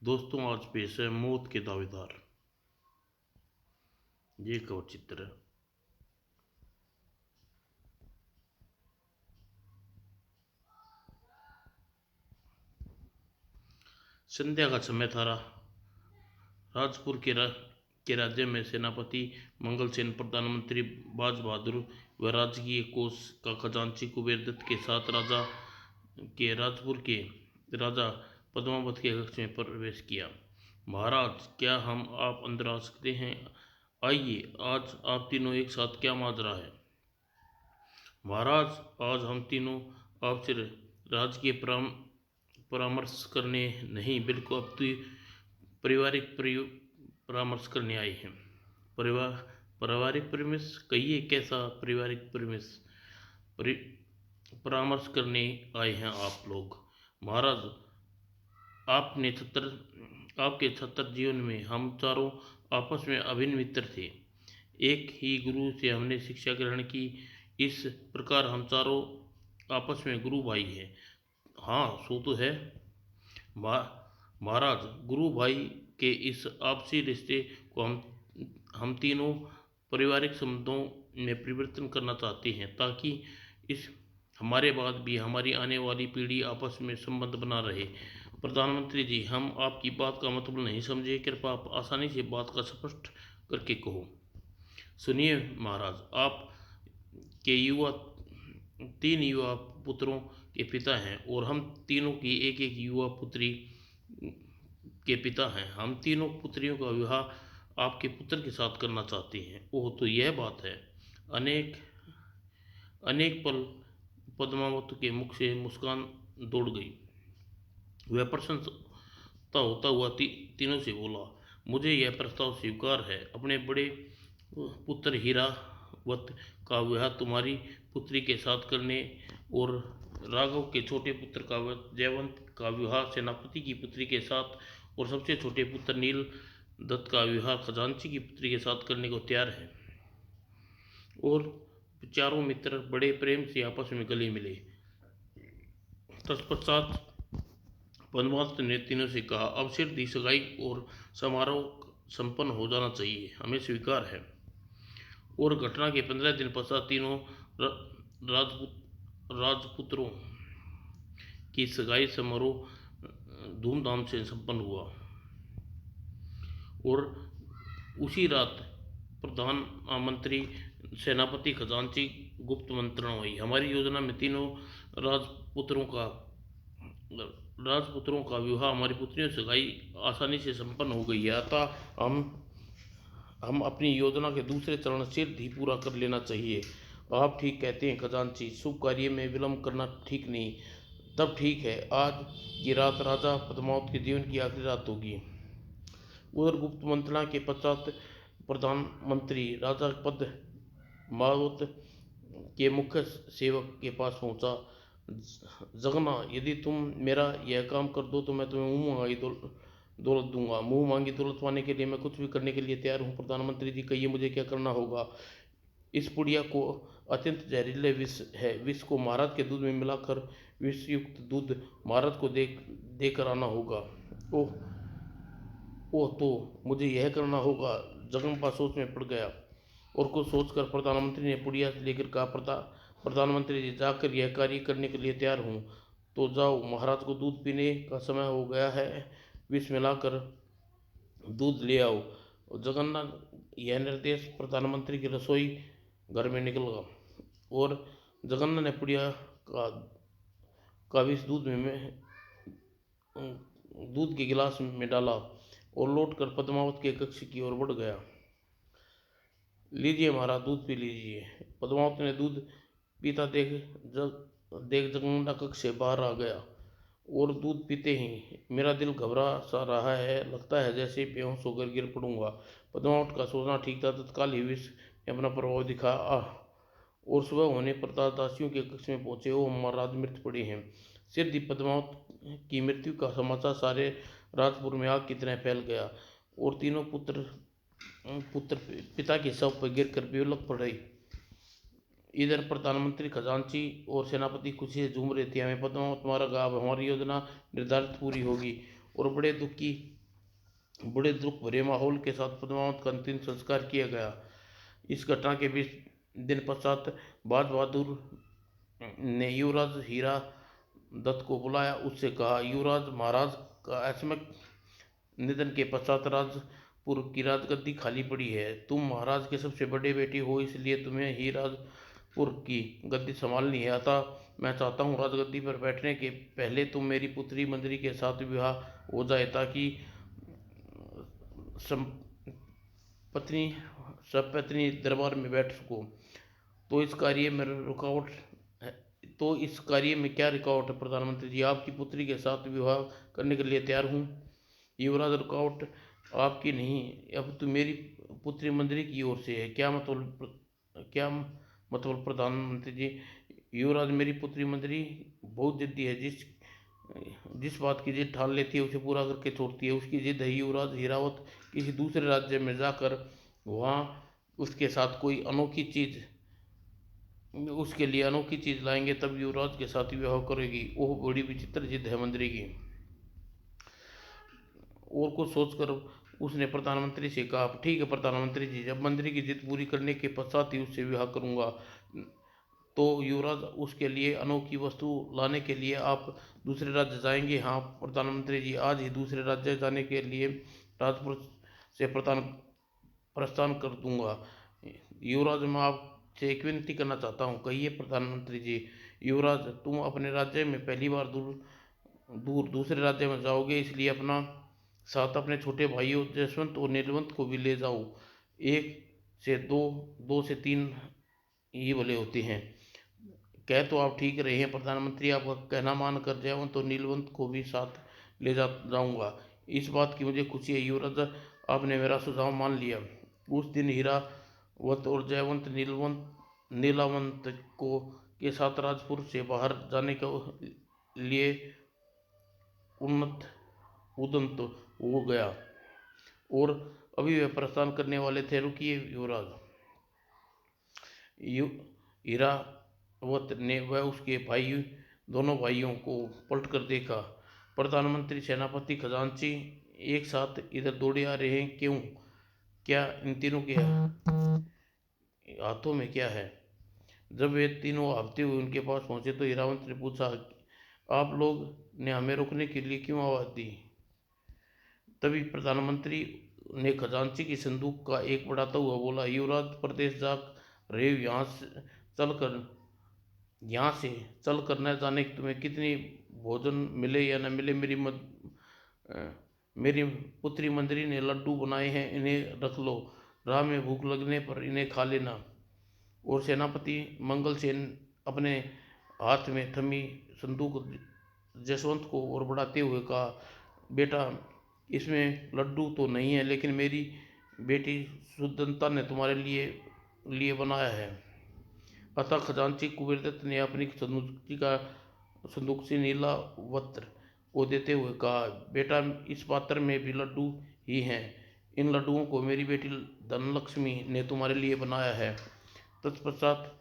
दोस्तों आज पेश है मौत के दावेदार। ये कवच चित्र है। संध्या का समय था। राजपुर के राज्य में सेनापति मंगलसेन, प्रधानमंत्री बाज बहादुर व राजकीय कोष का खजांची कुबेर दत्त के साथ राजपुर के राजा पद्मावत के कक्ष में प्रवेश किया। महाराज, क्या हम आप अंदर आ सकते हैं? आइए। आज आप तीनों एक साथ क्या माजरा है? महाराज, आज हम तीनों आपसे राजकीय परामर्श करने नहीं, बिल्कुल अपनी पारिवारिक परामर्श करने आए हैं। पारिवारिक परामर्श? कहिए, कैसा पारिवारिक परामर्श करने आए हैं आप लोग? महाराज, आपके 76 जीवन में हम चारों आपस में अभिन्न मित्र थे। एक ही गुरु से हमने शिक्षा ग्रहण की। इस प्रकार हम चारों आपस में गुरु भाई हैं। हाँ, सो तो है महाराज। गुरु भाई के इस आपसी रिश्ते को हम तीनों पारिवारिक संबंधों में परिवर्तन करना चाहते हैं, ताकि इस हमारे बाद भी हमारी आने वाली पीढ़ी आपस में संबंध बना रहे। प्रधानमंत्री जी, हम आपकी बात का मतलब नहीं समझे। कृपया आप आसानी से बात का स्पष्ट करके कहो। सुनिए महाराज, आप के तीन युवा पुत्रों के पिता हैं और हम तीनों की एक एक युवा पुत्री के पिता हैं। हम तीनों पुत्रियों का विवाह आपके पुत्र के साथ करना चाहते हैं। ओह, तो यह बात है। अनेक अनेक पल पद्मावत के मुख से मुस्कान दौड़ गई। वह प्रसन्नता होता हुआ तीनों से बोला, मुझे यह प्रस्ताव स्वीकार है। अपने बड़े पुत्र हीरावत का विवाह तुम्हारी पुत्री के साथ करने और राघव के छोटे पुत्र का जयवंत का विवाह सेनापति की पुत्री के साथ और सबसे छोटे पुत्र नील दत्त का विवाह खजांची की पुत्री के साथ करने को तैयार है। और चारों मित्र बड़े प्रेम से आपस में गले मिले। तत्पश्चात पद्मावत ने तीनों से कहा, अब सिर्फ सगाई और समारोह संपन्न हो जाना चाहिए, हमें स्वीकार है। और घटना के 15 दिन पश्चात तीनों राजपुत्रों की सगाई समारोह धूमधाम से संपन्न हुआ। और उसी रात प्रधानमंत्री, सेनापति, खजांची गुप्त मंत्रणा हुई। हमारी योजना में तीनों राजपुत्रों का विवाह हमारी पुत्रियों से सगाई आसानी से संपन्न हो गई है। अतः हम अपनी योजना के दूसरे चरण शीघ्र ही पूरा कर लेना चाहिए। आप ठीक कहते हैं खजांची, शुभ कार्य में विलंब करना ठीक नहीं। तब ठीक है, आज की रात राजा पद्मावत के जीवन की आखिरी रात होगी। उधर गुप्त मंत्रणा के पश्चात प्रधानमंत्री राजा पद्मावत के मुख्य सेवक के पास पहुंचा। जगन्ना, यदि तुम मेरा यह काम कर दो तो मैं तुम्हें मुंह मांगी दौलत दूंगा। मुंह मांगी दौलत पाने के लिए मैं कुछ भी करने के लिए तैयार हूँ। प्रधानमंत्री जी, कहिए मुझे क्या करना होगा? इस पुड़िया को अत्यंत जहरीले विष है। विष को महाराज के दूध में मिलाकर विषयुक्त दूध महाराज को देकर आना होगा। ओह, तो मुझे यह करना होगा। जगन्ना सोच में पड़ गया और कुछ सोचकर प्रधानमंत्री ने पुड़िया लेकर कहा, प्रधानमंत्री जी, जाकर यह कार्य करने के लिए तैयार हूँ। तो जाओ, महाराज को दूध पीने का समय हो गया है। विष मिलाकर दूध ले आओ। जगन्ना यह निर्देश प्रधानमंत्री की रसोई घर में निकल गया और जगन्ना ने पुड़िया का विष दूध के गिलास में डाला और लौटकर पद्मावत के कक्ष की ओर बढ़ गया। लीजिए महाराज, दूध पी लीजिए। पद्मावत ने दूध पीता देख जगन्ना कक्ष से बाहर आ गया और दूध पीते ही, मेरा दिल घबरा सा रहा है, लगता है जैसे बेहोश होकर गिर पड़ूंगा। पद्मावत का सोचना ठीक था। तत्काल ही विष ने अपना प्रभाव दिखा। और सुबह होने पर दासियों के कक्ष में पहुंचे। वो महाराज मृत पड़े हैं। शीघ्र ही पद्मावत की मृत्यु का समाचार सारे राजपुर में आग की तरह फैल गया और तीनों पुत्र पिता के शव पर गिरकर बेहोश पड़ रहे। इधर प्रधानमंत्री, खजांची और सेनापति खुशी से झूम रहे थे। हमें पद्मावत मारा गया, अब हमारी योजना निर्धारित पूरी होगी। और बड़े दुख की बड़े दुख भरे माहौल के साथ पद्मावत का अंतिम संस्कार किया गया। इस घटना के 20 दिन पश्चात बाज बहादुर ने युवराज हीरा दत्त को बुलाया, उससे कहा, युवराज महाराज का अचानक निधन के पश्चात राजपुर की राजगद्दी खाली पड़ी है। तुम महाराज के सबसे बड़े बेटी हो, इसलिए तुम्हें ही राजपुर की गद्दी संभालनी है। अतः मैं चाहता हूँ राजगद्दी पर बैठने के पहले तुम मेरी पुत्री मंजरी के साथ विवाह हो जाए, ताकि पत्नी सपत्नी दरबार में बैठ सको। तो इस कार्य में रुकावट है तो इस कार्य में क्या रुकावट है प्रधानमंत्री जी? आपकी पुत्री के साथ विवाह करने के लिए तैयार हूँ। युवराज, रुकावट आपकी नहीं, अब तो मेरी पुत्री मंजरी की ओर से है। क्या मतलब प्रधानमंत्री जी? युवराज, मेरी पुत्री मंजरी बहुत जिद्दी है। जिस जिस बात की जिद ठान लेती है उसे पूरा करके छोड़ती है। उसकी जिद है युवराज हीरावत किसी दूसरे राज्य में जाकर वहाँ उसके साथ कोई अनोखी चीज उसके लिए अनोखी चीज लाएंगे, तब युवराज के साथ विवाह करेगी। ओह, बड़ी विचित्र जिद है मंत्री की। और कुछ सोचकर उसने प्रधानमंत्री से कहा, ठीक है प्रधानमंत्री जी, जब मंत्री की जिद पूरी करने के पश्चात ही उससे विवाह करूंगा। तो युवराज, उसके लिए अनोखी वस्तु लाने के लिए आप दूसरे राज्य जाएंगे? हाँ प्रधानमंत्री जी, आज ही दूसरे राज्य जाने के लिए राजपुर से प्रस्थान कर दूंगा। युवराज, मैं आपसे एक विनती करना चाहता हूँ। कहिए प्रधानमंत्री जी। युवराज, तुम अपने राज्य में पहली बार दूर दूर दूसरे राज्य में जाओगे, इसलिए अपना साथ अपने छोटे भाइयों जसवंत और नीलवंत को भी ले जाओ। एक से दो, दो से तीन ही भले होते हैं। कह तो आप ठीक रहे हैं प्रधानमंत्री, आपका कहना मानकर जयवंत और नीलवंत को भी साथ ले जाऊंगा। इस बात की मुझे खुशी है युवराज, आपने मेरा सुझाव मान लिया। उस दिन हीरावत और जयवंत नीलावंत को के साथ राजपुर से बाहर जाने के लिए उदंत हो गया, और अभी वे प्रस्थान करने वाले थे। रुकिए युवराज। हीरावत ने वह उसके भाई दोनों भाइयों को पलट कर देखा। प्रधानमंत्री, सेनापति, खजांची एक साथ इधर दौड़े आ रहे हैं, क्यों? क्या इन तीनों के हाथों में क्या है? जब वे तीनों भागते हुए उनके पास पहुंचे तो हीरावंत ने पूछा, आप लोग ने हमें रोकने के लिए क्यों आवाज दी? तभी प्रधानमंत्री ने खजांची की संदूक का एक बढ़ाता हुआ बोला, युवराज, प्रदेश जा रहे हो, यहाँ से चल कर न जाने तुम्हें कितनी भोजन मिले या न मिले, मेरी पुत्री मंजरी ने लड्डू बनाए हैं, इन्हें रख लो। राह में भूख लगने पर इन्हें खा लेना। और सेनापति मंगलसेन अपने हाथ में थमी संदूक जसवंत को और बढ़ाते हुए कहा, बेटा, इसमें लड्डू तो नहीं है, लेकिन मेरी बेटी सुदंता ने तुम्हारे लिए बनाया है। अतः खजांची कुबेरदत्त ने अपनी संदूक से नीलावत्र को देते हुए कहा, बेटा, इस पात्र में भी लड्डू ही हैं। इन लड्डुओं को मेरी बेटी धनलक्ष्मी ने तुम्हारे लिए बनाया है। तत्पश्चात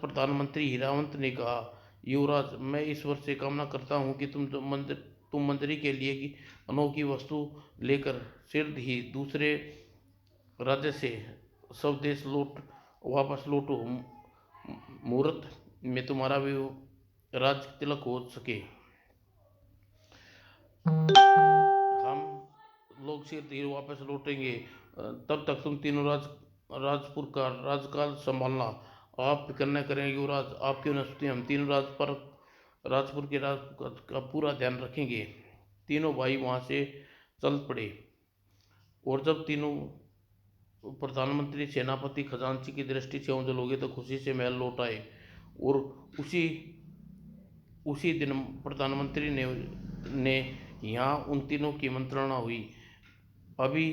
प्रधानमंत्री हीरावंत ने कहा, युवराज, मैं ईश्वर से कामना करता हूँ कि तुम मंजरी के लिए की अनोखी वस्तु लेकर शीघ्र ही दूसरे राज्य से स्वदेश वापस लौटो। मुहूर्त में तुम्हारा भी राज तिलक हो सके। हम लोग शीघ्र ही वापस लौटेंगे। तब तक तुम तीनों राजपुर का राजकाल संभालना। आप फिक्र न करें युवराज, आपकी अनुपस्थिति हम तीनों राजपुर के राज का पूरा ध्यान रखेंगे। तीनों भाई वहाँ से चल पड़े, और जब तीनों प्रधानमंत्री, सेनापति, खजांची की दृष्टि से ओझल हो गए तो खुशी से महल लौट आए। और उसी उसी दिन प्रधानमंत्री ने यहाँ उन तीनों की मंत्रणा हुई। अभी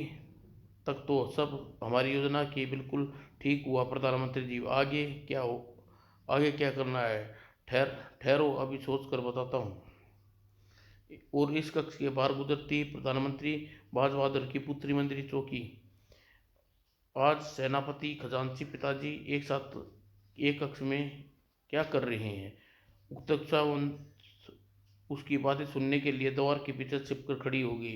तक तो सब हमारी योजना की बिल्कुल ठीक हुआ प्रधानमंत्री जी। आगे क्या करना है? ठहरो, अभी सोच कर बताता हूँ। और इस कक्ष के बाहर गुजरती प्रधानमंत्री बाज बहादुर की पुत्री मंजरी चौकी। आज सेनापति, खजांची, पिताजी एक साथ एक कक्ष में क्या कर रहे हैं? उत्सुकता उसकी बातें सुनने के लिए द्वार के पीछे छिपकर खड़ी होगी।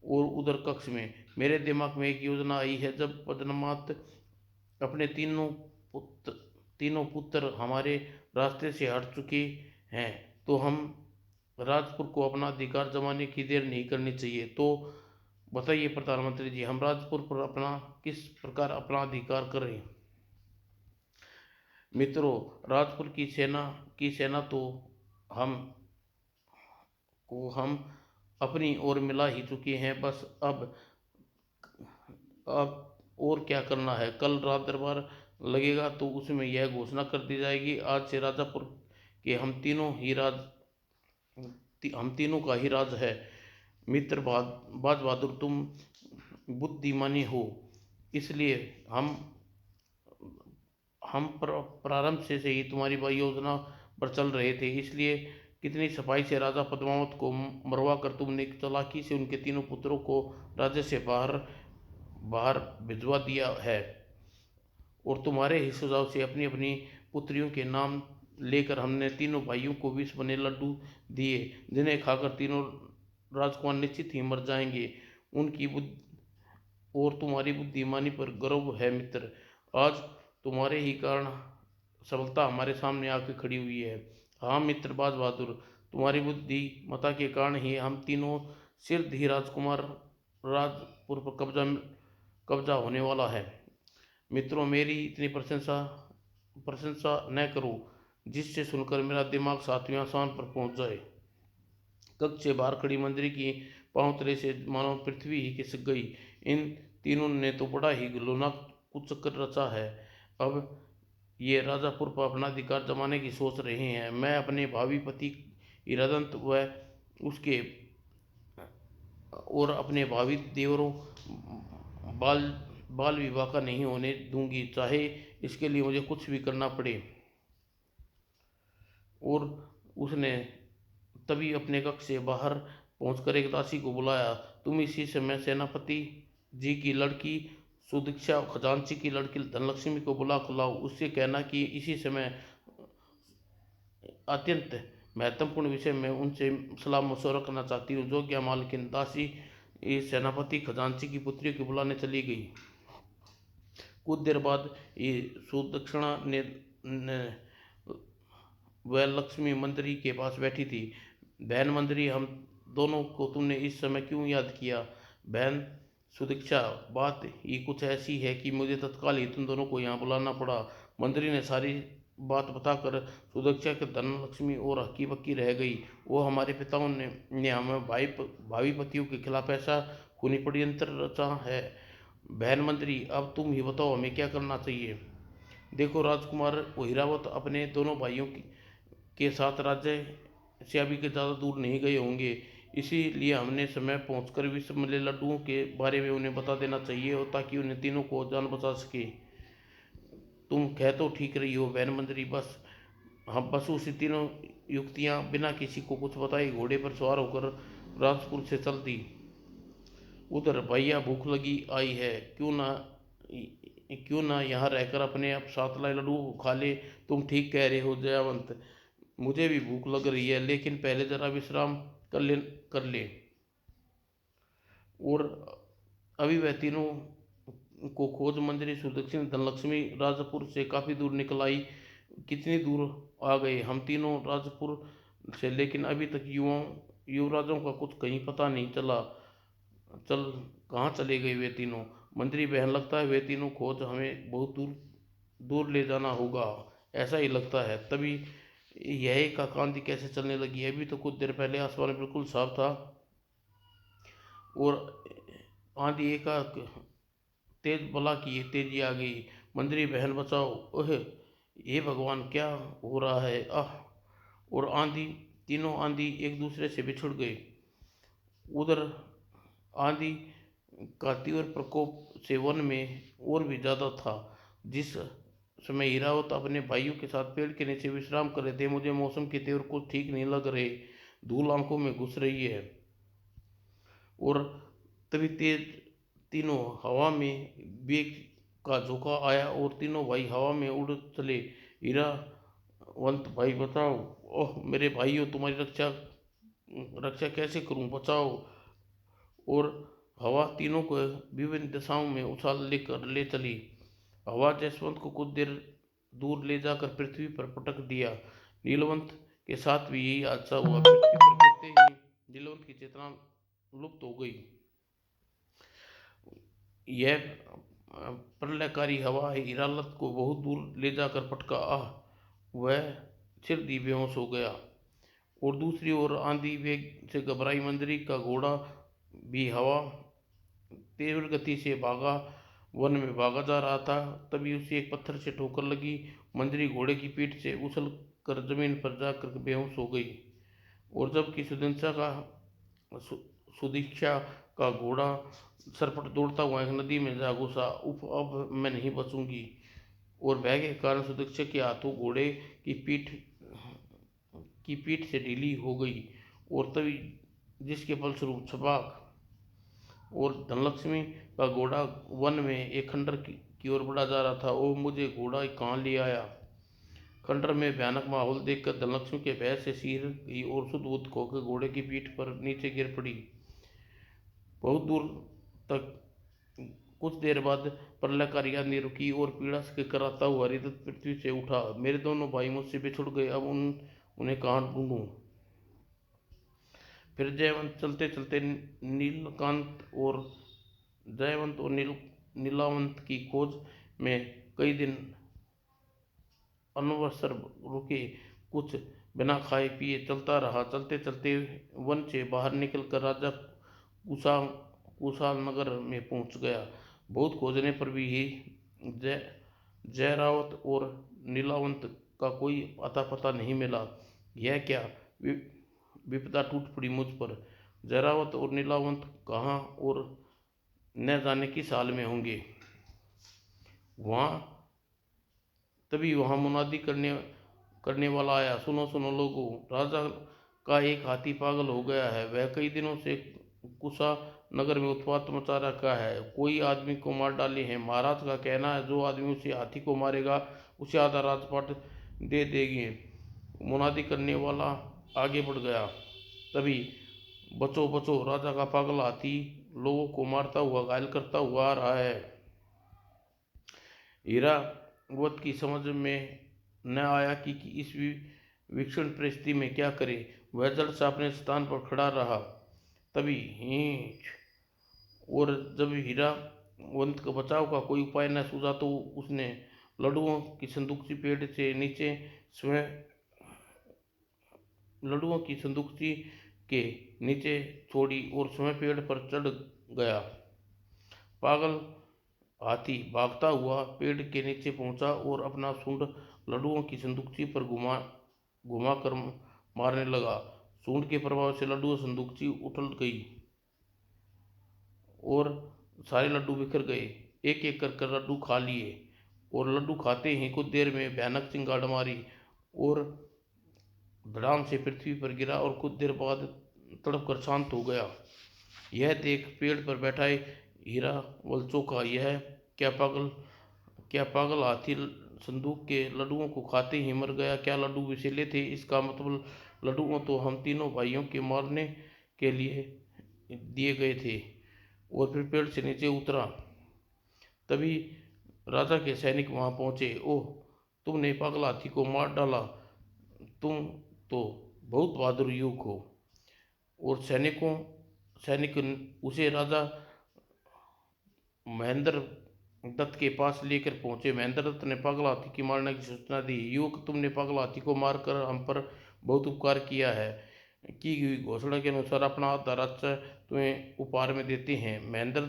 और उधर कक्ष में मेरे दिमाग में एक योजना आई है। जब पद्मावत अपने तीनों पुत्र हमारे रास्ते से हट चुके हैं, तो हम राजपुर को अपना अधिकार जमाने की देर नहीं करनी चाहिए। तो बताइए प्रधानमंत्री जी, हम राजपुर पर अपना किस प्रकार अपना अधिकार करें। मित्रों, राजपुर की सेना तो हम हम अपनी ओर मिला ही चुके हैं। बस अब और क्या करना है। कल रात दरबार लगेगा तो उसमें यह घोषणा कर दी जाएगी, आज से राजापुर के हम तीनों का ही राज है। मित्र बाज बहादुर, तुम बुद्धिमानी हो, इसलिए हम प्रारंभ से ही तुम्हारी योजना पर चल रहे थे। इसलिए कितनी सफाई से राजा पद्मावत को मरवा कर तुमने चालाकी से उनके तीनों पुत्रों को राज्य से बाहर बाहर भिजवा दिया है। और तुम्हारे ही सुझाव से अपनी अपनी पुत्रियों के नाम लेकर हमने तीनों भाइयों को 20 बने लड्डू दिए, जिन्हें खाकर तीनों राजकुमार निश्चित ही मर जाएंगे। उनकी बुद्धि और तुम्हारी बुद्धिमानी पर गर्व है मित्र। आज तुम्हारे ही कारण सफलता हमारे सामने आके खड़ी हुई है। हाँ मित्र बाज बहादुर, तुम्हारी बुद्धिमता के कारण ही हम तीनों शीघ्र ही राजकुमार राजपुर पर कब्जा होने वाला है। मित्रों, मेरी इतनी प्रशंसा न करो जिससे सुनकर मेरा दिमाग सातवें आसमान पर पहुंच जाए। कक्ष से बाहर खड़ी मंत्री की पांव तले से मानो पृथ्वी ही खिसक गई। इन तीनों ने तो बड़ा ही घिनौना कुचक्कर रचा है। अब ये राजापुर पर अपना अधिकार जमाने की सोच रहे हैं। मैं अपने भावी पति इरादंत व उसके और अपने भावी देवरों बाल बाल विवाह का नहीं होने दूंगी, चाहे इसके लिए मुझे कुछ भी करना पड़े। और उसने तभी अपने कक्ष से बाहर पहुंचकर एक दासी को बुलाया। तुम इसी समय सेनापति जी की लड़की सुदीक्षा खजांची की लड़की धनलक्ष्मी को बुला लाओ। उससे कहना कि इसी समय अत्यंत महत्वपूर्ण विषय में उनसे सलाह मशवरा करना चाहती हूँ। जो क्या मालकिन। दासी इस सेनापति खजांची की पुत्रियों को बुलाने चली गई। कुछ देर बाद ये सुदक्षिणा ने वह लक्ष्मी मंत्री के पास बैठी थी। बहन मंत्री, हम दोनों को तुमने इस समय क्यों याद किया। बहन सुदीक्षा, बात ही कुछ ऐसी है कि मुझे तत्काल ही तुम दोनों को यहाँ बुलाना पड़ा। मंत्री ने सारी बात बताकर सुदीक्षा के धनलक्ष्मी और हक्की बक्की रह गई। वो हमारे पिताओं ने हमें भावी पतियों के खिलाफ ऐसा खूनी षड्यंत्र रचा है। बहन मंत्री, अब तुम ही बताओ हमें क्या करना चाहिए। देखो राजकुमार हिरावत अपने दोनों भाइयों के साथ राज्य से अभी के ज़्यादा दूर नहीं गए होंगे, इसीलिए हमने समय पहुंचकर विष मिले लड्डुओं के बारे में उन्हें बता देना चाहिए, और ताकि उन्हें तीनों को जान बचा सके। तुम कह तो ठीक रही हो बहन मंत्री। बस उसी तीनों युक्तियां बिना किसी को कुछ बताए घोड़े पर सवार होकर राजपुर से चल दी। उधर भैया भूख लगी आई है, क्यों ना यहाँ रहकर अपने आप सात लाई लड्डू खा ले। तुम ठीक कह रहे हो जयावंत, मुझे भी भूख लग रही है, लेकिन पहले जरा विश्राम कर ले। और अभी वह तीनों को खोज मंजरी सुदक्षिण धनलक्ष्मी राजपुर से काफी दूर निकल आई। कितनी दूर आ गए हम तीनों राजपुर से, लेकिन अभी तक युवराजों का कुछ कहीं पता नहीं चला। कहाँ चले गए वे तीनों। मंत्री बहन, लगता है वे तीनों खोज हमें बहुत दूर दूर ले जाना होगा, ऐसा ही लगता है। तभी यह एक आंधी कैसे चलने लगी। अभी तो कुछ देर पहले आसमान बिल्कुल साफ था और आंधी एकाएक तेज बला की तेजी आ गई। मंत्री बहन बचाओ, ओह ये भगवान, क्या हो रहा है। आह। और तीनों आंधी एक दूसरे से बिछुड़ गए। उधर आंधी का तीव्र प्रकोप से वन में और भी ज्यादा था। जिस समय हीरावत अपने भाइयों के साथ पेड़ के नीचे विश्राम कर रहे थे, मुझे मौसम के तेवर कुछ ठीक नहीं लग रहे। धूल आंखों में घुस रही है। और तभी तीनों हवा में वेग का झोंका आया और तीनों भाई हवा में उड़ चले। हीरावंत भाई बचाओ, ओह मेरे भाइयों, तुम्हारी रक्षा कैसे करूं, बचाओ। और हवा तीनों को विभिन्न दिशाओं में उछाल लेकर ले चली। हवा जसवंत को कुछ देर दूर ले जाकर पृथ्वी पर पटक दिया। नीलवंत के साथ भी यही हादसा हुआ। पृथ्वी पर गिरते ही नीलवंत की चेतना लुप्त हो गई। यह प्रलयकारी हवा हीरालत को बहुत दूर ले जाकर पटका। वह चिरदी बेहोश हो गया। और दूसरी ओर आंधी वेग से घबराई मंजरी का घोड़ा भी हवा तीव्र गति से भागा, वन में भागा जा रहा था। तभी उसे एक पत्थर से ठोकर लगी। मंजरी घोड़े की पीठ से उछल कर जमीन पर जाकर बेहोश हो गई। और जबकि सुदीक्षा का घोड़ा सरपट दौड़ता हुआ एक नदी में जा घुसा। उफ, अब मैं नहीं बचूंगी। और भय के कारण सुदीक्षा के हाथों घोड़े की पीठ से ढीली हो गई। और तभी जिसके फलस्वरूप छपाक और धनलक्ष्मी का घोड़ा वन में एक खंडर की ओर बढ़ा जा रहा था। ओह, मुझे घोड़ा कहाँ ले आया। खंडर में भयानक माहौल देखकर धनलक्ष्मी के भय से सिर गई और सुध-बुध खोकर घोड़े की पीठ पर नीचे गिर पड़ी। बहुत दूर तक कुछ देर बाद प्रलयकारी आंधी रुकी और पीड़ा से कराता हुआ हरिदत्त पृथ्वी से उठा। मेरे दोनों भाई मुझसे बिछुड़ गए, अब उन्हें कहाँ ढूंढूं। फिर चलते चलते जयवंत और नीलावंत की खोज में कई दिन अनवसर रुके। कुछ बिना खाए पिए चलता रहा। चलते चलते वन से बाहर निकलकर राजा कुशाल नगर में पहुंच गया। बहुत खोजने पर भी जयरावत और नीलावंत का कोई अता पता नहीं मिला। यह क्या विपदा टूट पड़ी मुझ पर। जयरावत और नीलावंत कहाँ और न जाने किस हाल में होंगे। तभी वहां मुनादी करने वाला आया, सुनो सुनो लोगों, राजा का एक हाथी पागल हो गया है। वह कई दिनों से कुशा नगर में उत्पात मचा रखा है। कोई आदमी को मार डाले हैं। महाराज का कहना है जो आदमी उसे हाथी को मारेगा उसे आधा राजपाट दे देंगे। मुनादी करने वाला आगे बढ़ गया। तभी बचो बचो, राजा का पागल हाथी लोगों को मारता हुआ घायल करता हुआ आ रहा है। हीरावत की समझ में न आया कि इस विक्षण परिस्थिति में क्या करे। वह जड़ से अपने स्थान पर खड़ा रहा। तभी और जब हीरावंत का बचाव का कोई उपाय न सूझा तो उसने लड्डुओं की संदूकची पेड़ से नीचे स्वयं लड्डुओं की संदूकची के नीचे छोड़ी और स्वयं पेड़ पर चढ़ गया। पागल हाथी भागता हुआ पेड़ के नीचे पहुंचा और अपना सूंड लड्डुओं की संदूकची पर घुमा कर मारने लगा। सूंड के प्रभाव से लड्डू संदूकची उछल गई और सारे लड्डू बिखर गए। एक एक कर लड्डू खा लिए और लड्डू खाते ही कुछ देर में भयानक चिंगाड़ मारी और धड़ाम से पृथ्वी पर गिरा और कुछ देर बाद तड़प कर शांत हो गया। यह देख पेड़ पर बैठा हीरावल चौंका। यह क्या पागल हाथी संदूक के लड्डुओं को खाते ही मर गया। क्या लड्डू विषैले थे? इसका मतलब लड्डुओं तो हम तीनों भाइयों के मारने के लिए दिए गए थे। और फिर पेड़ से नीचे उतरा। तभी राजा के सैनिक वहां पहुंचे। ओह, तुमने पागल हाथी को मार डाला। तुम तो बहुत बहादुर युवक हो। और सैनिक उसे राजा महेंद्र दत्त के पास लेकर पहुंचे। महेंद्र दत्त ने पागल हाथी की मारने की सूचना दी। युवक, तुमने पागल हाथी को मारकर हम पर बहुत उपकार किया है। की हुई घोषणा के अनुसार अपना आधा राज्य तुम्हें उपहार में देते हैं। महेंद्र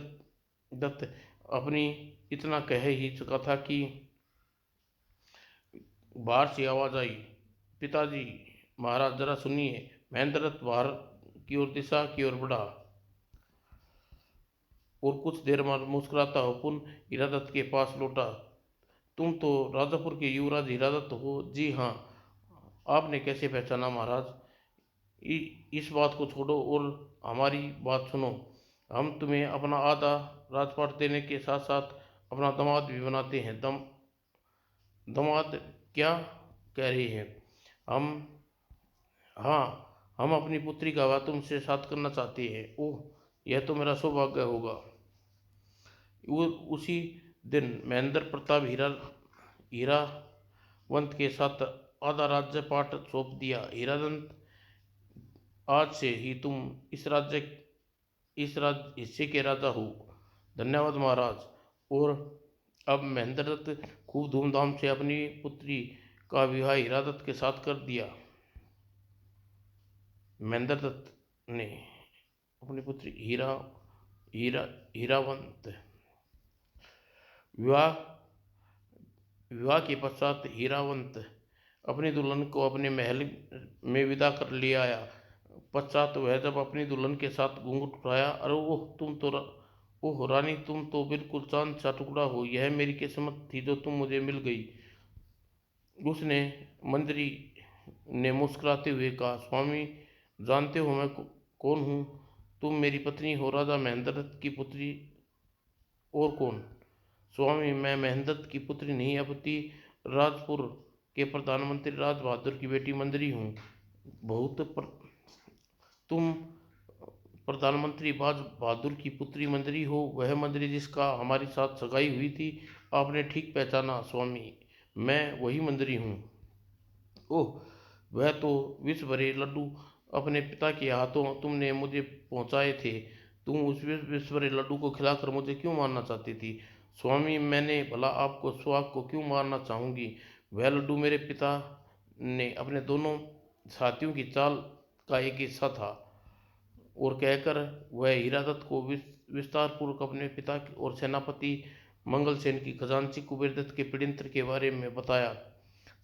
दत्त अपनी इतना कह ही चुका था कि बाहर से आवाज आई, पिताजी, महाराज जरा सुनिए। महेंद्र दत्त बाहर की ओर दिशा की ओर बढ़ा और कुछ देर बाद मुस्कुराता हुआ पुनः हीरादत्त के पास लौटा। तुम तो राजापुर के युवराज हीरादत्त हो? जी हाँ। आपने कैसे पहचाना महाराज? इस बात को छोड़ो और हमारी बात सुनो। हम तुम्हें अपना आधा राजपाट देने के साथ साथ अपना दामाद भी बनाते हैं। दामाद? क्या कह रही हैं? हाँ, हम अपनी पुत्री का विवाह तुमसे साथ करना चाहते हैं। ओह, यह तो मेरा सौभाग्य होगा। उसी दिन महेंद्र प्रताप हीरावंत के साथ आधा राज्य पाट सौंप दिया। हीरावंत, आज से ही तुम इस हिस्से के राजा हो। धन्यवाद महाराज। और अब महेंद्र दत्त खूब धूमधाम से अपनी पुत्री का विवाह हीरादत्त के साथ कर दिया। महेंद्र दत्त ने अपनी पुत्री हीरावंत विवाह के पश्चात हीरावंत अपनी दुल्हन को अपने महल में विदा कर ले आया। पश्चात वह जब अपनी दुल्हन के साथ घूंघट उठाया, अरे ओह रानी, तुम तो बिल्कुल चांद सा टुकड़ा हो। यह मेरी किस्मत थी जो तुम मुझे मिल गई। उसने मंत्री ने मुस्कुराते हुए कहा, स्वामी, जानते हो मैं कौन हूँ? तुम मेरी पत्नी हो, राजा महेंद्र दत्त की पुत्री। और कौन? स्वामी, मैं महेंद्र दत्त की पुत्री नहीं, अपितु राजपुर के प्रधानमंत्री राज बहादुर की बेटी मंजरी हूँ। तुम प्रधानमंत्री बाज बहादुर की पुत्री मंजरी हो, वह मंजरी जिसका हमारे साथ सगाई हुई थी। आपने ठीक पहचाना स्वामी, मैं वही मंजरी हूँ। ओह, वह तो विष भरे लड्डू अपने पिता के हाथों तुमने मुझे पहुँचाए थे। तुम उस विष भरे लड्डू को खिलाकर मुझे क्यों मारना चाहती थी? स्वामी, मैंने भला आपको सुहाग को क्यों मारना चाहूँगी? वह लड्डू मेरे पिता ने अपने दोनों साथियों की चाल का एक हिस्सा था। और कहकर वह हीरादत्त को विस्तार पूर्वक अपने पिता और सेनापति मंगलसेन की खजांची कुबेरदत्त के षड्यंत्र के बारे में बताया।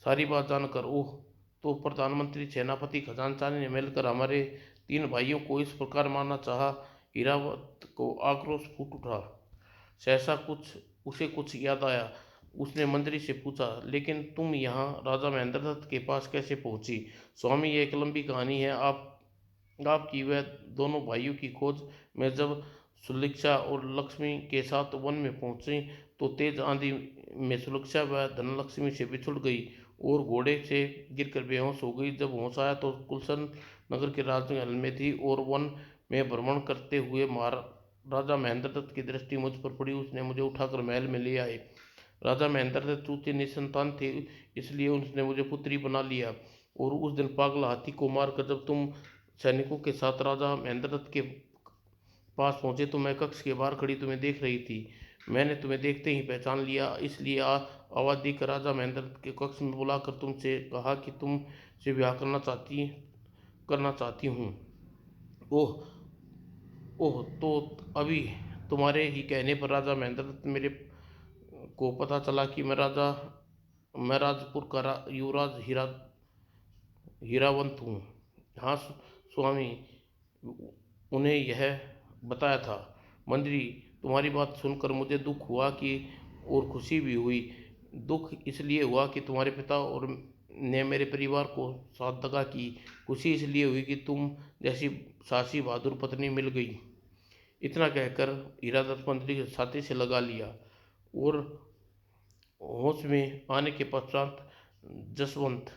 सारी बात जानकर ओह, तो प्रधानमंत्री, सेनापति, खजांचा ने मिलकर हमारे 3 भाइयों को इस प्रकार मारना चाहा। हीरावत को आक्रोश फूट उठा। सहसा उसे कुछ याद आया। उसने मंत्री से पूछा, लेकिन तुम यहाँ राजा महेंद्र दत्त के पास कैसे पहुंची? स्वामी, यह एक लंबी कहानी है। आपकी वह दोनों भाइयों की खोज में जब सुलक्षा और लक्ष्मी के साथ वन में पहुंची तो तेज आंधी में सुलक्षा व धनलक्ष्मी से बिछुड़ गई और घोड़े से गिरकर बेहोश हो गई। जब होश आया तो कुलसन नगर के राजमहल में थी और वन में भ्रमण करते हुए राजा महेंद्र दत्त की दृष्टि मुझ पर पड़ी। उसने मुझे उठाकर महल में ले आए। राजा महेंद्र दत्त चूते निसंतान थे, इसलिए उसने मुझे पुत्री बना लिया। और उस दिन पागल हाथी को मारकर जब तुम सैनिकों के साथ राजा महेंद्र दत्त के पास पहुंचे तो मैं कक्ष के बाहर खड़ी तुम्हें देख रही थी। मैंने तुम्हें देखते ही पहचान लिया, इसलिए आवाज़ देकर राजा महेंद्र दत्त के कक्ष में बुलाकर तुमसे कहा कि तुम से विवाह करना चाहती हूँ। ओह ओह, तो अभी तुम्हारे ही कहने पर राजा महेंद्र दत्त मेरे को पता चला कि मैं राजपुर का युवराज हीरावंत हूँ। हाँ स्वामी, उन्हें यह बताया था। मंत्री, तुम्हारी बात सुनकर मुझे दुख हुआ कि और खुशी भी हुई। दुख इसलिए हुआ कि तुम्हारे पिता और ने मेरे परिवार को साथ दगा की। खुशी इसलिए हुई कि तुम जैसी साहसी बहादुर पत्नी मिल गई। इतना कहकर हीरादत्त मंत्री के छाती से लगा लिया और होश में आने के पश्चात जसवंत,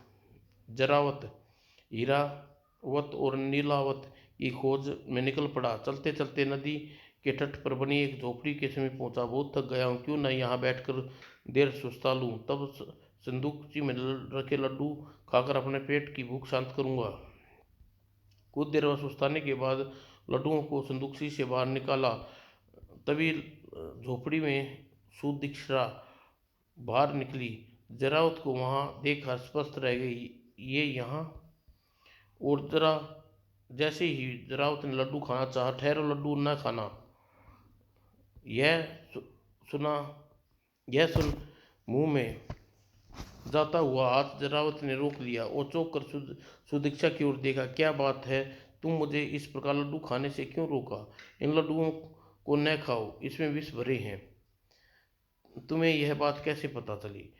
जरावत, हीरावत और नीलावत की खोज में निकल पड़ा। चलते चलते नदी के तट पर बनी एक झोपड़ी के समीप पहुंचा। बहुत थक गया हूँ, क्यों न यहाँ बैठकर देर सुस्ता लूँ, तब संदूकची में रखे लड्डू खाकर अपने पेट की भूख शांत करूँगा। कुछ देर वह सुस्ताने के बाद लड्डुओं को संदूकची से बाहर निकाला। तभी झोपड़ी में सुदीक्षा बाहर निकली। जरावत को वहाँ देख अस्वस्थ रह गई, ये यहाँ। और जैसे ही जरावत ने लड्डू खाना चाहा, ठहरो, लड्डू न खाना। यह सुन मुंह में जाता हुआ हाथ जरावत ने रोक लिया और चौंक कर सुदीक्षा की ओर देखा। क्या बात है, तुम मुझे इस प्रकार लड्डू खाने से क्यों रोका? इन लड्डुओं को न खाओ, इसमें विष भरे हैं। तुम्हें यह बात कैसे पता चली?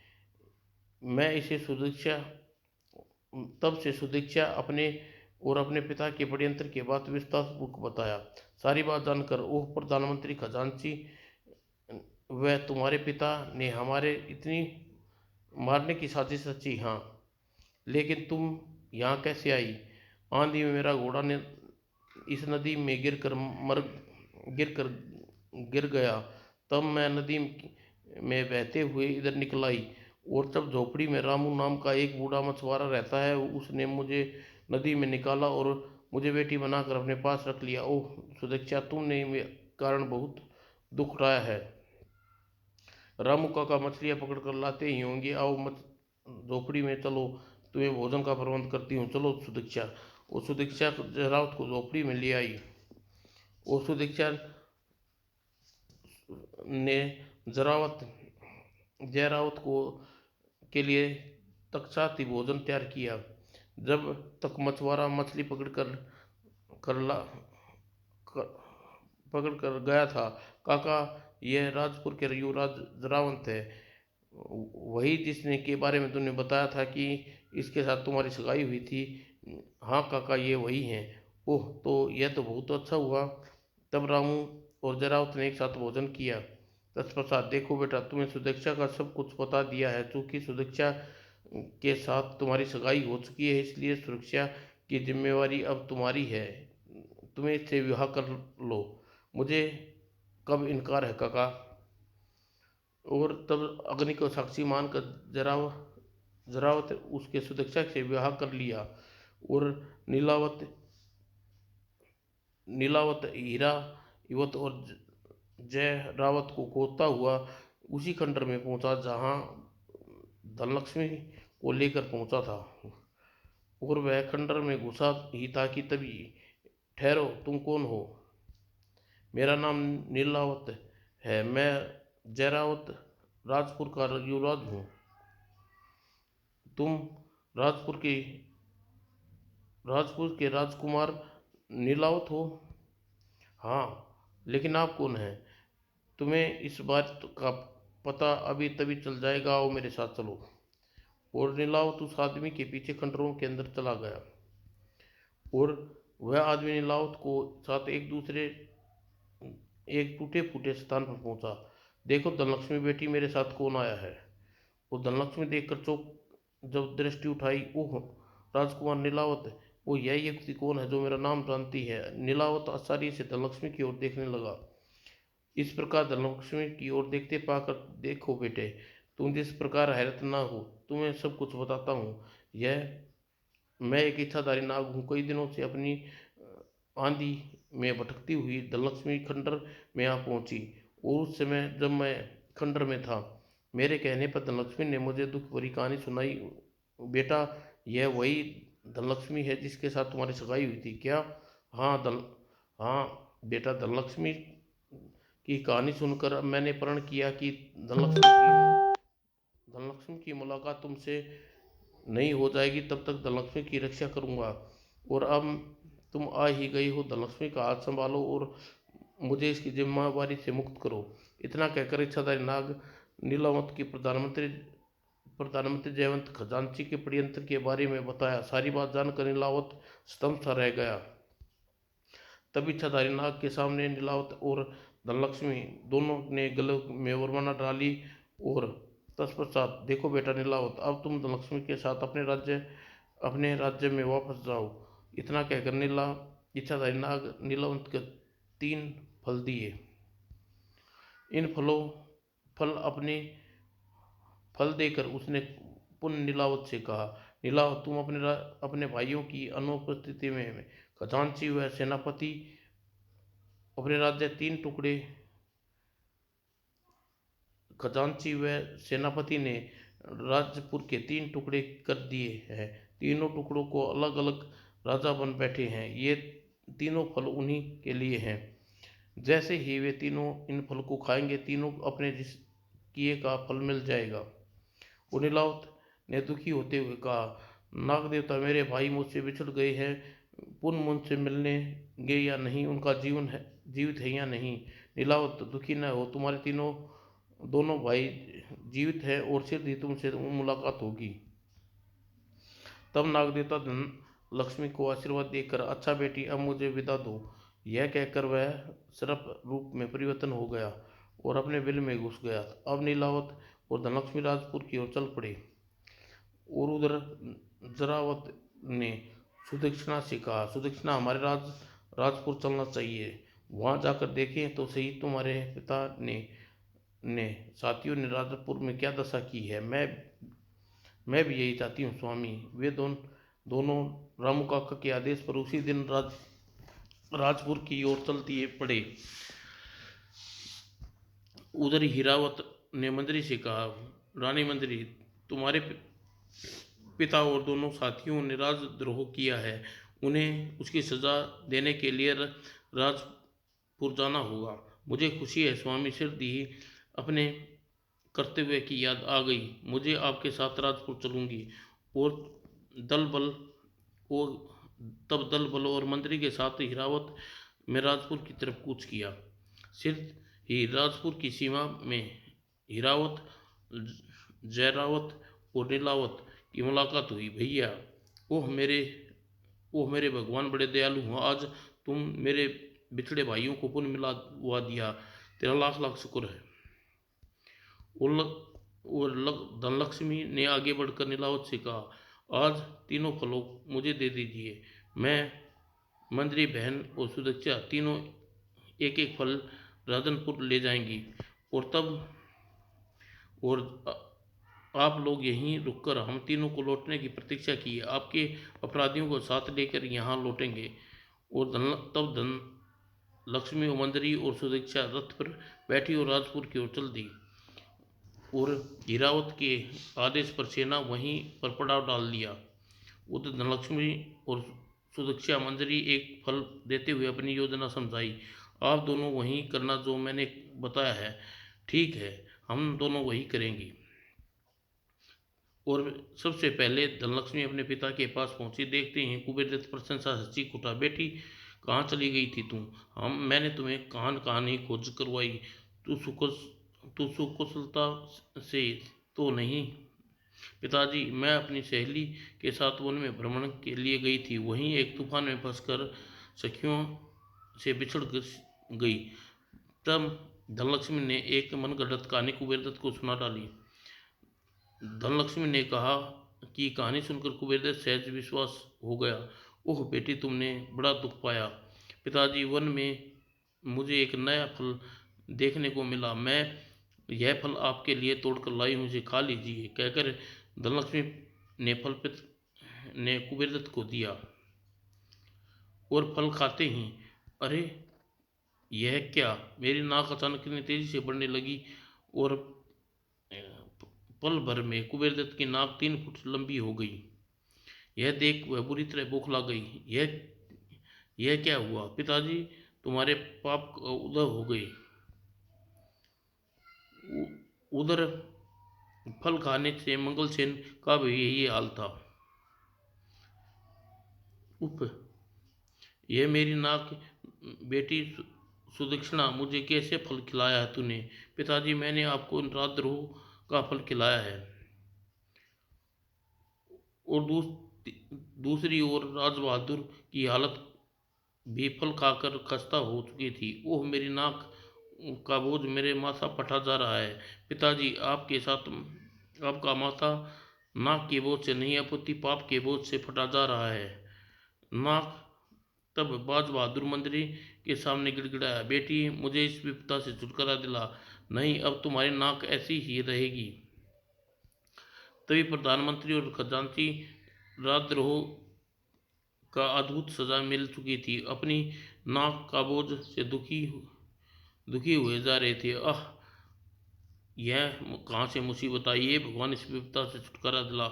मैं इसे तब से सुदीक्षा अपने पिता के षड्यंत्र के बाद विस्तारपूर्वक बताया। सारी बात जानकर ओह प्रधानमंत्री, खजांची, वह तुम्हारे पिता ने हमारे इतनी मारने की साजिश रची? हाँ, लेकिन तुम यहाँ कैसे आई? आंधी में मेरा घोड़ा ने इस नदी में गिरकर गिर कर गिर गया। तब मैं नदी में बहते हुए इधर निकल आई, और तब झोपड़ी में रामू नाम का एक बूढ़ा मछुआरा रहता है। उसने मुझे नदी में निकाला और मुझे बेटी बनाकर अपने पास रख लिया। ओह सुदीक्षा, तुमने मेरे कारण बहुत दुख उठाया है। रामू काका मछलियाँ पकड़ कर लाते ही होंगे। आओ मत झोपड़ी में चलो, तुम्हें भोजन का प्रबंध करती हूँ। चलो सुदीक्षा। वो सुदीक्षा जयरावत को झोपड़ी में ले आई। वो सुदीक्षा ने जरावत जयरावत को के लिए तत्सात भोजन तैयार किया। जब तक मछुआरा मछली कर ला कर, पकड़ कर गया था, काका, यह राजपुर के युवराज जरावंत है, वही जिसने के बारे में तुमने बताया था कि इसके साथ तुम्हारी सगाई हुई थी। हाँ काका, ये वही हैं। ओह, तो यह तो बहुत अच्छा हुआ। तब रामू और जरावत ने एक साथ भोजन किया। तत्पश्चात, देखो बेटा, तुम्हें सुदीक्षा का सब कुछ बता दिया है। चूंकि सुदीक्षा के साथ तुम्हारी सगाई हो चुकी है, इसलिए सुरक्षा की जिम्मेवारी अब तुम्हारी है। तुम्हें इससे विवाह कर लो। मुझे कब इनकार है काका। और तब अग्नि को साक्षी मानकर जरावत उसके सुदीक्षा से विवाह कर लिया। और नीलावत नीलावत हीरा युवत और जय रावत को खोदता हुआ उसी खंडर में पहुंचा जहां धनलक्ष्मी को लेकर पहुंचा था। और वह खंडर में घुसा ही था कि तभी, ठहरो, तुम कौन हो। मेरा नाम नीलावत है, मैं जयरावत राजपुर का युवराज हूँ। तुम राजपुर के राजपुर के राजकुमार नीलावत हो। हाँ, लेकिन आप कौन हैं? तुम्हें इस बात का पता अभी तभी चल जाएगा। आओ मेरे साथ चलो। और नीलावत उस आदमी के पीछे खंडरों के अंदर चला गया। और वह आदमी नीलावत को साथ एक टूटे फूटे स्थान पर पहुंचा। देखो धनलक्ष्मी बेटी, मेरे साथ कौन आया है। वो धनलक्ष्मी देखकर चौंक जब दृष्टि उठाई। ओह, राजकुमार नीलावत, वो यह व्यक्ति कौन है जो मेरा नाम जानती है। नीलावत आश्चर्य से धनलक्ष्मी की ओर देखने लगा। इस प्रकार धनलक्ष्मी की ओर देखते पाकर, देखो बेटे, तुम जिस प्रकार हैरत ना हो, तुम्हें सब कुछ बताता हूँ। यह मैं एक इच्छाधारी नाग हूँ। कई दिनों से अपनी आंधी में भटकती हुई धनलक्ष्मी खंडर में आ पहुंची। और उस समय जब मैं खंडर में था, मेरे कहने पर धनलक्ष्मी ने मुझे दुख भरी कहानी सुनाई। बेटा, यह वही धनलक्ष्मी है जिसके साथ तुम्हारी सगाई हुई थी क्या। हाँ हाँ बेटा, धनलक्ष्मी की कहानी सुनकर मैंने प्रण किया कि धनलक्ष्मी की मुलाकात तुमसे नहीं हो जाएगी तब तक धनलक्ष्मी की रक्षा करूंगा। और अब तुम आ ही गई हो, धनलक्ष्मी का हाथ संभालो और मुझे इसकी जिम्मेवारी से मुक्त करो। इतना कहकर इच्छाधारी नाग नीलावत की प्रधानमंत्री जयवंत खजांची के षड्यंत्र के बारे में बताया। सारी बात जानकर नीलावत स्तंभ सा रह गया। तब इच्छाधारी नाग के सामने नीलावत और धनलक्ष्मी दोनों ने गले में वरमाला डाली। और तत्पश्चात, देखो बेटा नीलावत, अब तुम धनलक्ष्मी के साथ अपने राज्य में वापस जाओ। इतना कहकर इच्छाधारी नाग नीलावत के 3 फल दिए। इन फल देकर उसने पुनः नीलावत से कहा, नीलावत, तुम अपने भाइयों की अनुपस्थिति में खजांची व सेनापति अपने राज्य 3 टुकड़े खजांची व सेनापति ने राजपुर के 3 टुकड़े कर दिए हैं। तीनों टुकड़ों को अलग अलग राजा बन बैठे हैं। ये तीनों फल उन्हीं के लिए हैं। जैसे ही वे तीनों इन फल को खाएंगे, तीनों अपने जिस किए का फल मिल जाएगा। नीलावत ने दुखी होते हुए कहा, नाग देवता, मेरे भाई मुझसे बिछड़ गए हैं। पुनः मुझसे मिलेंगे या नहीं, उनका जीवित है या नहीं। नीलावत, दुखी न हो, तुम्हारे दोनों भाई जीवित हैं और शीघ्र ही तुमसे मुलाकात होगी। तब नागदेवता धन लक्ष्मी को आशीर्वाद देकर, अच्छा बेटी, अब मुझे विदा दो। यह कहकर वह सर्प रूप में परिवर्तन हो गया और अपने बिल में घुस गया। अब नीलावत और धनलक्ष्मी राजपुर की ओर चल पड़े। और उधर जरावत ने सुदक्षिणा से कहा, सुदक्षिणा, हमारे राजपुर चलना चाहिए। वहां जाकर देखें तो सही, तुम्हारे पिता ने साथियों ने राजपुर में क्या दशा की है। मैं भी यही चाहती हूँ स्वामी। वे दोनों रामू काका के आदेश पर उसी दिन राजपुर की ओर चलती पड़े। उधर हीरावत ने मंत्री से कहा, रानी मंत्री, तुम्हारे पिता और दोनों साथियों ने राजद्रोह किया है। उन्हें उसकी सजा देने के लिए राजपुर जाना होगा। मुझे खुशी है स्वामी, सिर दी अपने कर्तव्य की याद आ गई। मुझे आपके साथ राजपुर चलूंगी। और दल बल और तब दल बल और मंत्री के साथ हीरावत में राजपुर की तरफ कूच किया। सिर्फ ही राजपुर की सीमा में हीरावत, जयरावत और नीलावत की मुलाकात हुई। भैया, ओह मेरे भगवान, बड़े दयालु हो। आज तुम मेरे बिछड़े भाइयों को पुनः मिलवा दिया। तेरा लाख लाख शुक्र है। धनलक्ष्मी ने आगे बढ़कर नीलावत से कहा, आज तीनों फलों मुझे दे दीजिए। मैं, मंजरी बहन और सुदक्षा तीनों एक एक फल राधनपुर ले जाएंगी। और और आप लोग यहीं रुककर हम तीनों को लौटने की प्रतीक्षा कीजिए। आपके अपराधियों को साथ लेकर यहाँ लौटेंगे। और तब धन लक्ष्मी और मंजरी और सुदक्षा रथ पर बैठी और राजपुर की ओर चल दी। और हीरावत के आदेश पर सेना वहीं पर पड़ाव डाल दिया। उधर धनलक्ष्मी और सुदक्षा मंजरी एक फल देते हुए अपनी योजना समझाई। आप दोनों वही करना जो मैंने बताया है। ठीक है, हम दोनों वही करेंगे। और सबसे पहले धनलक्ष्मी अपने पिता के पास पहुंची। देखते ही कुबेरदत्त प्रशंसा से चीख उठा, बेटी कहाँ चली गई थी तुम? मैंने तुम्हें कहानी खोज करवाई। तू सुकुशलता से तो नहीं? पिताजी, मैं अपनी सहेली के साथ वन में भ्रमण के लिए गई थी। वहीं एक तूफान में फंसकर सखियों से बिछड़ गई। तब धनलक्ष्मी ने एक मनगढ़ंत कहानी कुबेरदत्त को सुना डाली। धनलक्ष्मी ने कहा कि कहानी सुनकर कुबेरदत्त सहज विश्वास हो गया। ओह बेटी, तुमने बड़ा दुख पाया। पिताजी, वन में मुझे एक नया फल देखने को मिला। मैं यह फल आपके लिए तोड़कर लाई हूँ, इसे खा लीजिए, कहकर धनलक्ष्मी ने ने कुबेरदत्त को दिया। और फल खाते ही, अरे यह क्या? मेरी नाक अचानक इतनी तेजी से बढ़ने लगी और पल भर में कुबेरदत्त की नाक 3 फुट लंबी हो गई। यह देख वह बुरी तरह बौखला गई। यह क्या हुआ? पिताजी, तुम्हारे पाप उदय हो गए। उधर फल खाने से मंगलसेन का भी यही हाल था। उफ, यह मेरी नाक! बेटी सुदक्षिणा, मुझे कैसे फल खिलाया है तूने? पिताजी, मैंने आपको राजद्रोह का फल खिलाया है। और दूसरी ओर राज बहादुर की हालत भी फल खाकर खस्ता हो चुकी थी। ओह, मेरी नाक का बोझ मेरे माथा फटा जा रहा है। पिताजी, आपके साथ आपका माथा नाक के बोझ से नहीं, अपितु पाप के बोझ से फटा जा रहा है। नाक तब बाज बहादुर मंत्री के सामने गिड़गिड़ाया, बेटी, मुझे इस विपदा से छुटकारा दिला, नहीं अब तुम्हारी नाक ऐसी ही रहेगी। तभी प्रधानमंत्री और खजांची राजद्रोह का अद्भुत सजा मिल चुकी थी, अपनी नाक का बोझ से दुखी हुए जा रहे थे। आह, यह कहाँ से मुसीबत आई? ये भगवान, इस विपदा से छुटकारा दिला।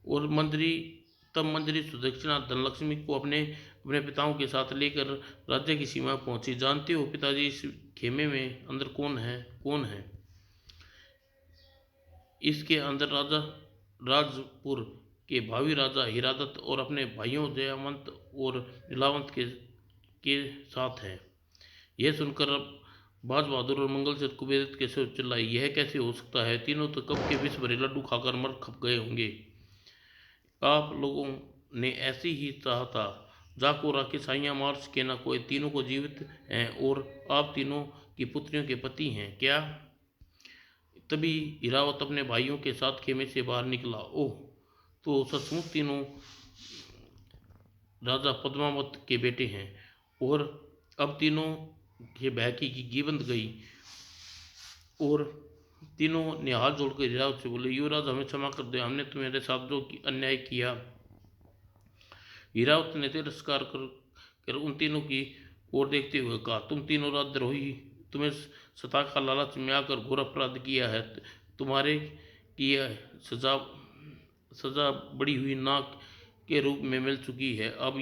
और मंजरी सुदक्षिणा धनलक्ष्मी को अपने पिताओं के साथ लेकर राज्य की सीमा पहुंची। जानते हो पिताजी, इस खेमे में अंदर कौन है? इसके अंदर राजपुर के भावी राजा हीरादत्त और अपने भाइयों जयावंत और नीलावंत के साथ है। यह सुनकर अब बाज बहादुर और मंगलचंद कुबेरदत्त के सिर चिल्लाई, यह कैसे हो सकता है? तीनों तो कब के विष भरे लड्डू खाकर मर खप गए होंगे। आप लोगों ने ऐसे ही चाहा था। जाको राके साइयां मार सके ना कोई, तीनों को जीवित हैं और आप तीनों की पुत्रियों के पति हैं क्या? तभी हीरावत अपने भाइयों के साथ खेमे से बाहर निकला। ओह, तो सचमुच तीनों राजा पद्मावत के बेटे हैं। और अब तीनों के बहकी की घी बंध गई और तीनों ने हाथ जोड़कर हीरावत से बोले, युवराज हमें क्षमा कर दो, हमने तुम्हारे साथ जो अन्याय किया। हीरावत ने तिरस्कार कर उन तीनों की ओर देखते हुए कहा, तुम तीनों राजद्रोही, तुम्हें सत्ता का लालच में आकर घोर अपराध किया है। तुम्हारे की सजा सजा बड़ी हुई नाक के रूप में मिल चुकी है। अब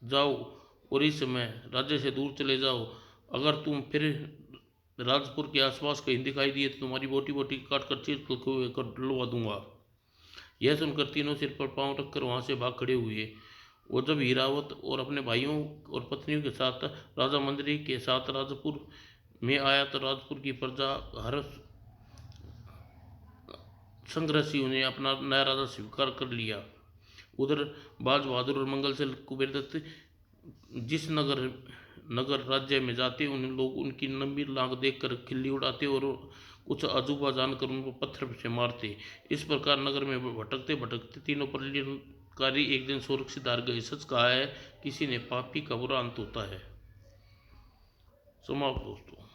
जाओ और इस समय राज्य से दूर चले जाओ। अगर तुम फिर राजपुर के आसपास कहीं दिखाई दिए तो तुम्हारी बोटी बोटी काट कर चीर कर डलवा दूंगा। यह सुनकर तीनों सिर पर पांव रखकर वहां से भाग खड़े हुए। और जब हीरावत और अपने भाइयों और पत्नियों के साथ राजा मंत्री के साथ राजपुर में आया तो राजपुर की प्रजा हर संघर्षियों ने अपना नया राजा स्वीकार कर लिया। उधर बाज बहादुर और मंगलसेन कुबेरदत्त जिस नगर नगर राज्य में जाते उन लोग उनकी लंबी लांग देखकर खिल्ली उड़ाते और कुछ अजूबा जानकर उनको पत्थर से मारते। इस प्रकार नगर में भटकते भटकते तीनों प्रलयकारी एक दिन सुरक्षित हार गए। सच कहा है, किसी ने पापी का बुरा अंत होता है। समाप्त दोस्तों।